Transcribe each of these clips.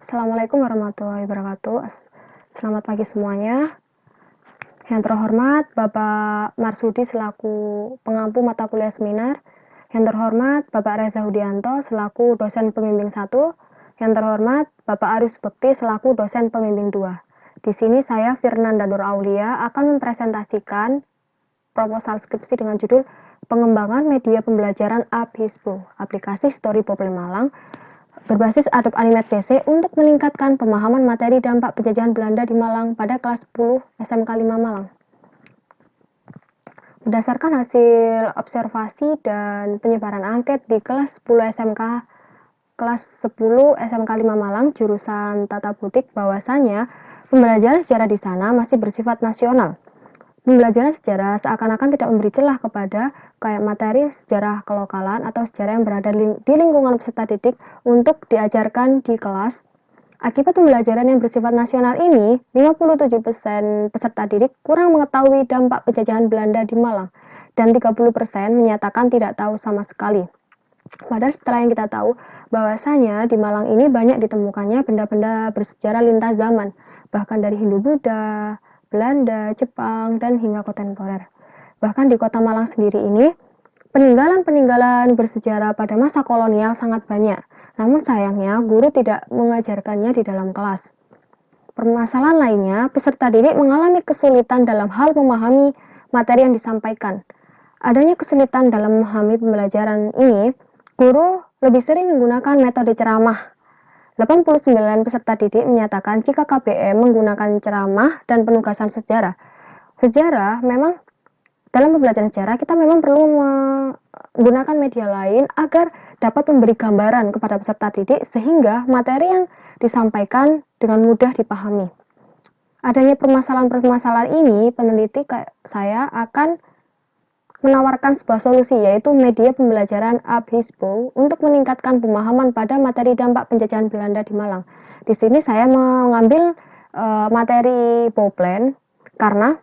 Assalamualaikum warahmatullahi wabarakatuh. Selamat pagi semuanya. Yang terhormat Bapak Marsudi selaku pengampu mata kuliah seminar. Yang terhormat Bapak Reza Hudianto selaku dosen pembimbing 1. Yang terhormat Bapak Arius Bekti selaku dosen pembimbing 2. Di sini saya Firnanda Nur Aulia akan mempresentasikan proposal skripsi dengan judul Pengembangan Media Pembelajaran ABHISPO, aplikasi Story Problem Malang, berbasis Adobe Animate CC untuk meningkatkan pemahaman materi dampak penjajahan Belanda di Malang pada kelas 10 SMK 5 Malang. Berdasarkan hasil observasi dan penyebaran angket di kelas 10 SMK 5 Malang jurusan Tata Butik, bahwasanya pembelajaran sejarah di sana masih bersifat nasional. Pembelajaran sejarah seakan-akan tidak memberi celah kepada kayak materi sejarah kelokalan atau sejarah yang berada di lingkungan peserta didik untuk diajarkan di kelas. Akibat pembelajaran yang bersifat nasional ini, 57% peserta didik kurang mengetahui dampak penjajahan Belanda di Malang dan 30% menyatakan tidak tahu sama sekali. Padahal setelah yang kita tahu bahwasanya di Malang ini banyak ditemukannya benda-benda bersejarah lintas zaman, bahkan dari Hindu-Buddha, Belanda, Jepang, dan hingga kontemporer. Bahkan di kota Malang sendiri ini, peninggalan-peninggalan bersejarah pada masa kolonial sangat banyak. Namun sayangnya, guru tidak mengajarkannya di dalam kelas. Permasalahan lainnya, peserta didik mengalami kesulitan dalam hal memahami materi yang disampaikan. Adanya kesulitan dalam memahami pembelajaran ini, guru lebih sering menggunakan metode ceramah. 89 peserta didik menyatakan jika KBM menggunakan ceramah dan penugasan sejarah. Sejarah memang dalam pembelajaran sejarah kita memang perlu menggunakan media lain agar dapat memberi gambaran kepada peserta didik sehingga materi yang disampaikan dengan mudah dipahami. Adanya permasalahan-permasalahan ini, peneliti saya akan menawarkan sebuah solusi, yaitu media pembelajaran ABHISPO untuk meningkatkan pemahaman pada materi dampak penjajahan Belanda di Malang. Di sini saya mengambil materi Bouwplan karena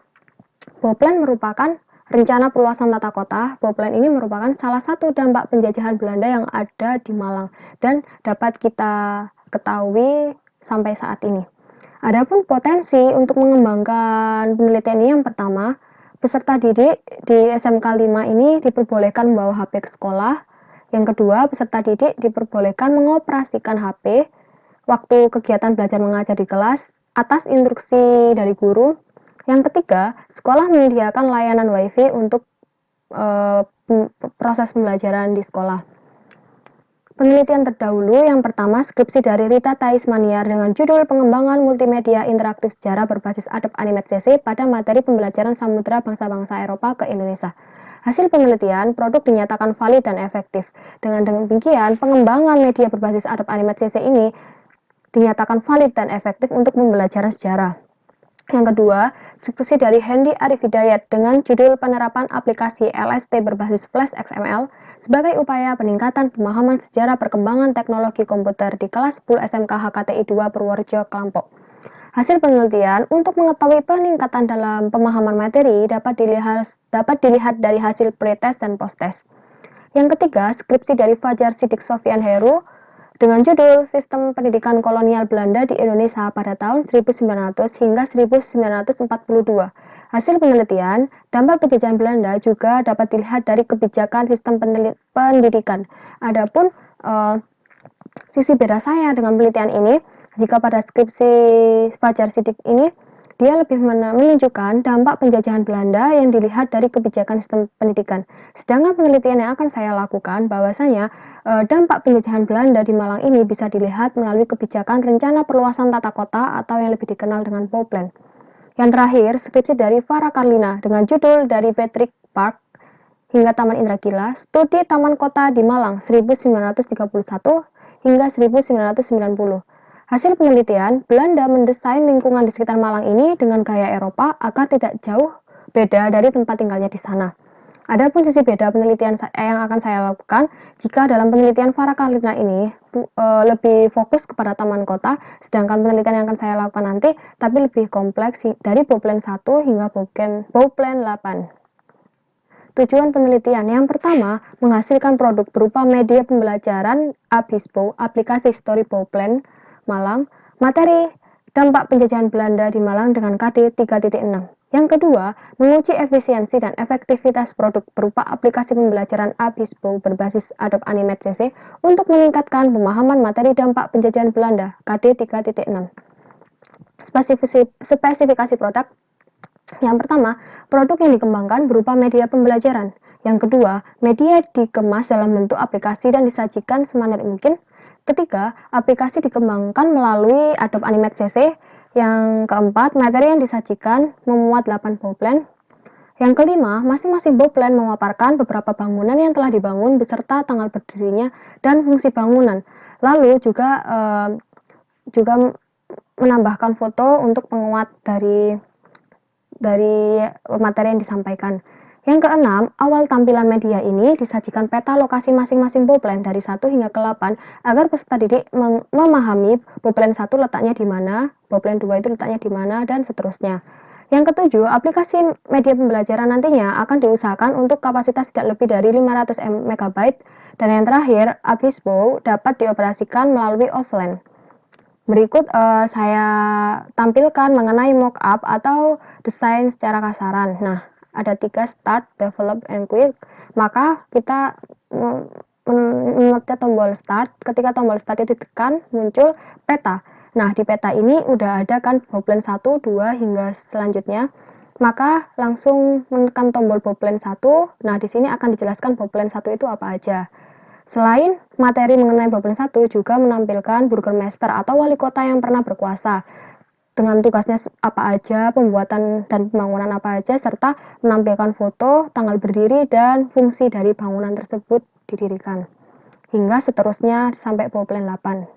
Bouwplan merupakan rencana perluasan tata kota. Bouwplan ini merupakan salah satu dampak penjajahan Belanda yang ada di Malang dan dapat kita ketahui sampai saat ini. Adapun potensi untuk mengembangkan penelitian ini, yang pertama, peserta didik di SMK 5 ini diperbolehkan membawa HP ke sekolah. Yang kedua, peserta didik diperbolehkan mengoperasikan HP waktu kegiatan belajar mengajar di kelas atas instruksi dari guru. Yang ketiga, sekolah menyediakan layanan WiFi untuk proses pembelajaran di sekolah. Penelitian terdahulu yang pertama, skripsi dari Rita Thais Maniar dengan judul Pengembangan Multimedia Interaktif Sejarah berbasis Adobe Animate CC pada materi pembelajaran Samudra Bangsa-Bangsa Eropa ke Indonesia. Hasil penelitian, produk dinyatakan valid dan efektif. Dengan demikian, pengembangan media berbasis Adobe Animate CC ini dinyatakan valid dan efektif untuk pembelajaran sejarah. Yang kedua, skripsi dari Hendy Arif Hidayat dengan judul Penerapan Aplikasi LST berbasis Flash XML sebagai upaya peningkatan pemahaman sejarah perkembangan teknologi komputer di kelas 10 SMK HKTI 2 Purworejo, Klampok. Hasil penelitian untuk mengetahui peningkatan dalam pemahaman materi dapat dilihat dari hasil pretest dan posttest. Yang ketiga, skripsi dari Fajar Siddiq Sofian Heru dengan judul Sistem Pendidikan Kolonial Belanda di Indonesia pada tahun 1900 hingga 1942. Hasil penelitian, dampak penjajahan Belanda juga dapat dilihat dari kebijakan sistem pendidikan. Adapun sisi beda saya dengan penelitian ini, jika pada skripsi Fajar Siddiq ini, dia lebih menunjukkan dampak penjajahan Belanda yang dilihat dari kebijakan sistem pendidikan. Sedangkan penelitian yang akan saya lakukan bahwasanya dampak penjajahan Belanda di Malang ini bisa dilihat melalui kebijakan rencana perluasan tata kota atau yang lebih dikenal dengan Bouwplan. Yang terakhir, skripsi dari Farah Karlina dengan judul Dari Patrick Park hingga Taman Indragila, Studi Taman Kota di Malang 1931 hingga 1990. Hasil penelitian, Belanda mendesain lingkungan di sekitar Malang ini dengan gaya Eropa agar tidak jauh beda dari tempat tinggalnya di sana. Adapun sisi beda penelitian yang akan saya lakukan, jika dalam penelitian Farah Karlina ini lebih fokus kepada taman kota, sedangkan penelitian yang akan saya lakukan nanti tapi lebih kompleks dari Bouwplan 1 hingga Bouwplan 8. Tujuan penelitian yang pertama, menghasilkan produk berupa media pembelajaran ABHISPO, aplikasi Story Bouwplan. Malang, materi dampak penjajahan Belanda di Malang dengan KD 3.6. Yang kedua, menguji efisiensi dan efektivitas produk berupa aplikasi pembelajaran ABISPO berbasis Adobe Animate CC untuk meningkatkan pemahaman materi dampak penjajahan Belanda KD 3.6. Spesifikasi produk. Yang pertama, produk yang dikembangkan berupa media pembelajaran. Yang kedua, media dikemas dalam bentuk aplikasi dan disajikan semanis mungkin. Ketiga, aplikasi dikembangkan melalui Adobe Animate CC. Yang keempat, materi yang disajikan memuat 8 bowplan. Yang kelima, masing-masing bowplan memaparkan beberapa bangunan yang telah dibangun beserta tanggal berdirinya dan fungsi bangunan. Lalu juga menambahkan foto untuk penguat dari materi yang disampaikan. Yang keenam, awal tampilan media ini disajikan peta lokasi masing-masing bowplan dari 1 hingga ke 8 agar peserta didik memahami bowplan 1 letaknya di mana, bowplan 2 itu letaknya di mana, dan seterusnya. Yang ketujuh, aplikasi media pembelajaran nantinya akan diusahakan untuk kapasitas tidak lebih dari 500 MB. Dan yang terakhir, ABISPO dapat dioperasikan melalui offline. Berikut saya tampilkan mengenai mockup atau desain secara kasaran. Nah, ada 3, start, develop, and quick. Maka kita memencet tombol start. Ketika tombol start itu ditekan, muncul peta. Nah, di peta ini udah ada kan bowplan 1, 2, hingga selanjutnya. Maka langsung menekan tombol bowplan 1. Nah, di sini akan dijelaskan bowplan 1 itu apa aja. Selain materi mengenai bowplan 1, juga menampilkan burgermeister atau wali kota yang pernah berkuasa dengan tugasnya apa aja, pembuatan dan pembangunan apa aja, serta menampilkan foto, tanggal berdiri, dan fungsi dari bangunan tersebut didirikan. Hingga seterusnya sampai bowplan 8.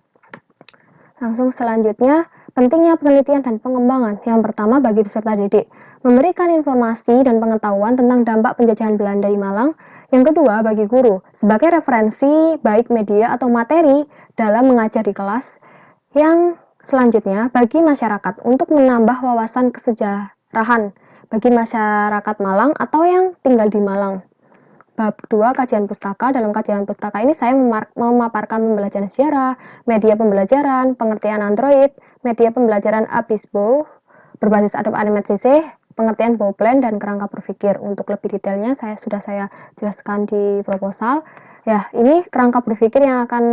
Langsung selanjutnya, pentingnya penelitian dan pengembangan. Yang pertama bagi peserta didik, memberikan informasi dan pengetahuan tentang dampak penjajahan Belanda di Malang. Yang kedua bagi guru, sebagai referensi baik media atau materi dalam mengajar di kelas. Yang selanjutnya bagi masyarakat untuk menambah wawasan kesejarahan bagi masyarakat Malang atau yang tinggal di Malang. Bab 2, kajian pustaka. Dalam kajian pustaka ini saya memaparkan pembelajaran sejarah, media pembelajaran, pengertian Android, media pembelajaran ABISPO berbasis Adobe Animate CC, pengertian bowplan, dan kerangka berpikir. Untuk lebih detailnya sudah saya jelaskan di proposal. Ya, ini kerangka berpikir yang akan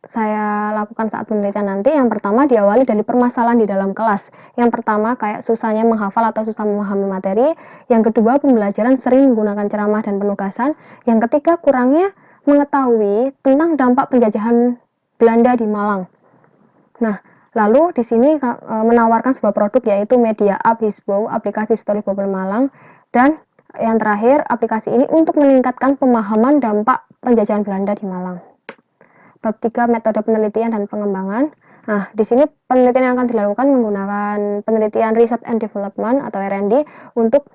saya lakukan saat penelitian nanti. Yang pertama diawali dari permasalahan di dalam kelas. Yang pertama kayak susahnya menghafal atau susah memahami materi. Yang kedua pembelajaran sering menggunakan ceramah dan penugasan. Yang ketiga kurangnya mengetahui tentang dampak penjajahan Belanda di Malang. Nah, lalu di sini menawarkan sebuah produk yaitu media ABISPO, aplikasi Storyboard Malang, dan yang terakhir aplikasi ini untuk meningkatkan pemahaman dampak penjajahan Belanda di Malang. Bab 3, metode penelitian dan pengembangan. Nah, di sini penelitian yang akan dilakukan menggunakan penelitian Research and Development atau R&D untuk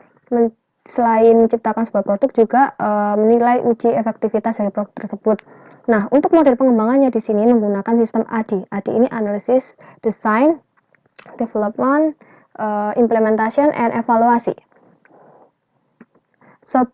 selain menciptakan sebuah produk juga menilai uji efektivitas dari produk tersebut. Nah, untuk model pengembangannya di sini menggunakan sistem ADI. ADI ini Analysis, Design, Development, Implementation, and Evaluasi.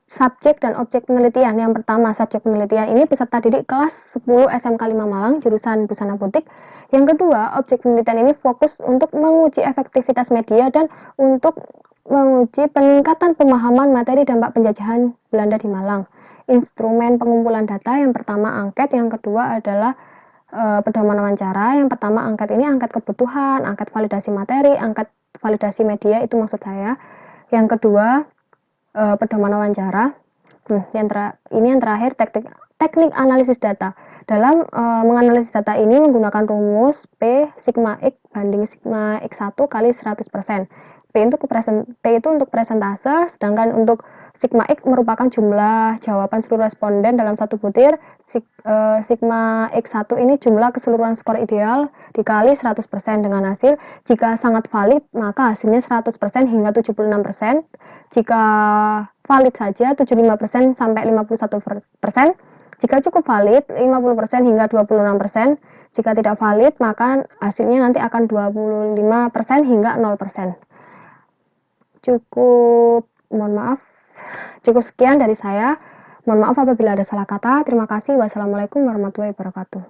Subjek dan objek penelitian. Yang pertama, subjek penelitian ini peserta didik kelas 10 SMK 5 Malang, jurusan Busana Butik. Yang kedua, objek penelitian ini fokus untuk menguji efektivitas media dan untuk menguji peningkatan pemahaman materi dampak penjajahan Belanda di Malang. Instrumen pengumpulan data, yang pertama angket, yang kedua adalah pedoman wawancara. Yang pertama angket ini angket kebutuhan, angket validasi materi, angket validasi media, itu maksud saya. Yang kedua pedoman wawancara. Yang terakhir teknik analisis data. Dalam menganalisis data ini menggunakan rumus P sigma X banding sigma X1 kali 100%. P itu untuk presentase, sedangkan untuk sigma X merupakan jumlah jawaban seluruh responden dalam satu butir. Sigma X1 ini jumlah keseluruhan skor ideal dikali 100% dengan hasil. Jika sangat valid, maka hasilnya 100% hingga 76%. Jika valid saja 75% sampai 51%. Jika cukup valid 50% hingga 26%. Jika tidak valid, maka hasilnya nanti akan 25% hingga 0%. Cukup sekian dari saya. Mohon maaf apabila ada salah kata. Terima kasih. Wassalamualaikum warahmatullahi wabarakatuh.